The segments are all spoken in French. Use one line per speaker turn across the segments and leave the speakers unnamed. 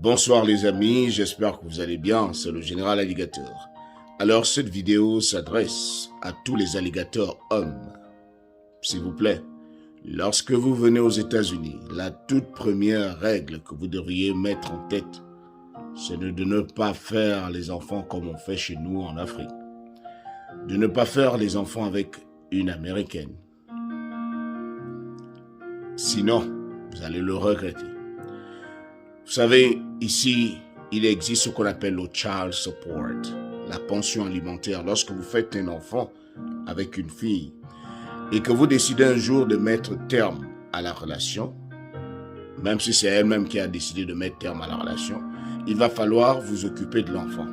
Bonsoir les amis, j'espère que vous allez bien, c'est le général alligator. Alors cette vidéo s'adresse à tous les alligators hommes. S'il vous plaît, lorsque vous venez aux États-Unis, la toute première règle que vous devriez mettre en tête, c'est de ne pas faire les enfants comme on fait chez nous en Afrique. De ne pas faire les enfants avec une Américaine. Sinon, vous allez le regretter. Vous savez, ici, il existe ce qu'on appelle le child support, la pension alimentaire. Lorsque vous faites un enfant avec une fille et que vous décidez un jour de mettre terme à la relation, même si c'est elle-même qui a décidé de mettre terme à la relation, il va falloir vous occuper de l'enfant.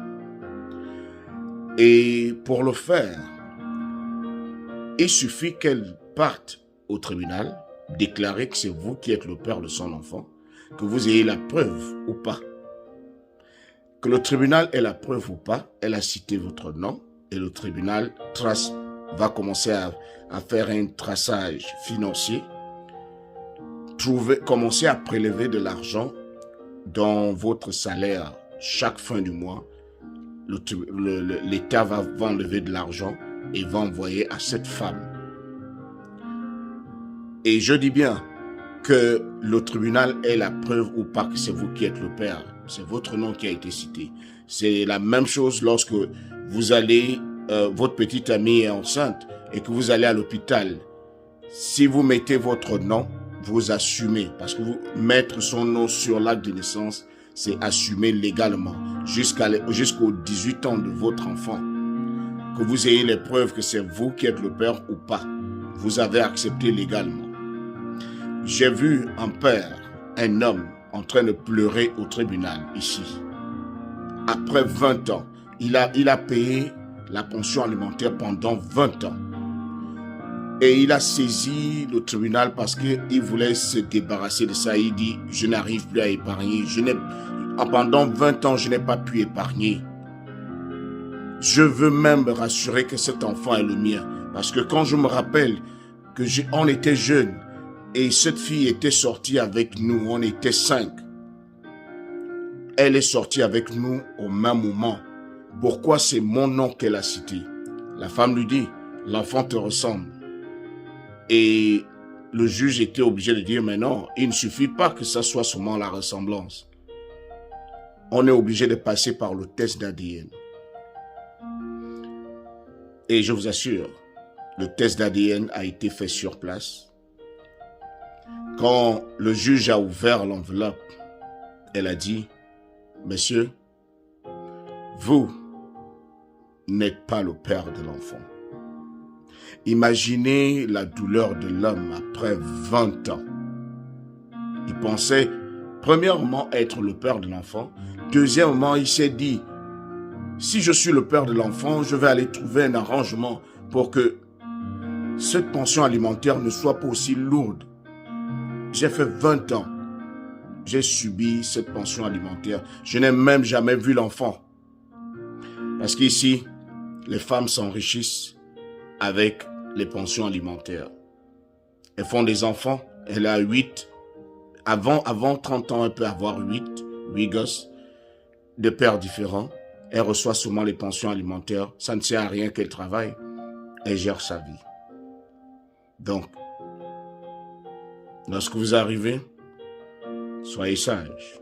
Et pour le faire, il suffit qu'elle parte au tribunal, déclarer que c'est vous qui êtes le père de son enfant, que vous ayez la preuve ou pas. Que le tribunal ait la preuve ou pas, elle a cité votre nom et le tribunal va commencer à faire un traçage financier, commencer à prélever de l'argent dans votre salaire chaque fin du mois. L'État va enlever de l'argent et va envoyer à cette femme. Et je dis bien que le tribunal ait la preuve ou pas que c'est vous qui êtes le père. C'est votre nom qui a été cité. C'est la même chose lorsque vous allez, votre petite amie est enceinte et que vous allez à l'hôpital. Si vous mettez votre nom, vous assumez. Parce que mettre son nom sur l'acte de naissance, c'est assumer légalement jusqu'aux 18 ans de votre enfant. Que vous ayez les preuves que c'est vous qui êtes le père ou pas. Vous avez accepté légalement. J'ai vu un père, un homme, en train de pleurer au tribunal, ici. Après 20 ans, il a payé la pension alimentaire pendant 20 ans. Et il a saisi le tribunal parce qu'il voulait se débarrasser de ça. Il dit, je n'arrive plus à épargner. Pendant 20 ans, je n'ai pas pu épargner. Je veux même me rassurer que cet enfant est le mien. Parce que quand je me rappelle qu'on était jeunes, et cette fille était sortie avec nous, on était 5. Elle est sortie avec nous au même moment. Pourquoi c'est mon nom qu'elle a cité? La femme lui dit, l'enfant te ressemble. Et le juge était obligé de dire, mais non, il ne suffit pas que ça soit seulement la ressemblance. On est obligé de passer par le test d'ADN. Et je vous assure, le test d'ADN a été fait sur place. Quand le juge a ouvert l'enveloppe, elle a dit, « Monsieur, vous n'êtes pas le père de l'enfant. » Imaginez la douleur de l'homme après 20 ans. Il pensait, premièrement, être le père de l'enfant. Deuxièmement, il s'est dit, si je suis le père de l'enfant, je vais aller trouver un arrangement pour que cette pension alimentaire ne soit pas aussi lourde. J'ai fait 20 ans. J'ai subi cette pension alimentaire. Je n'ai même jamais vu l'enfant. Parce qu'ici, les femmes s'enrichissent avec les pensions alimentaires. Elles font des enfants. Elle a 8. Avant 30 ans, elle peut avoir 8 gosses de pères différents. Elle reçoit souvent les pensions alimentaires. Ça ne sert à rien qu'elle travaille. Elle gère sa vie. Donc, lorsque vous arrivez, soyez sages.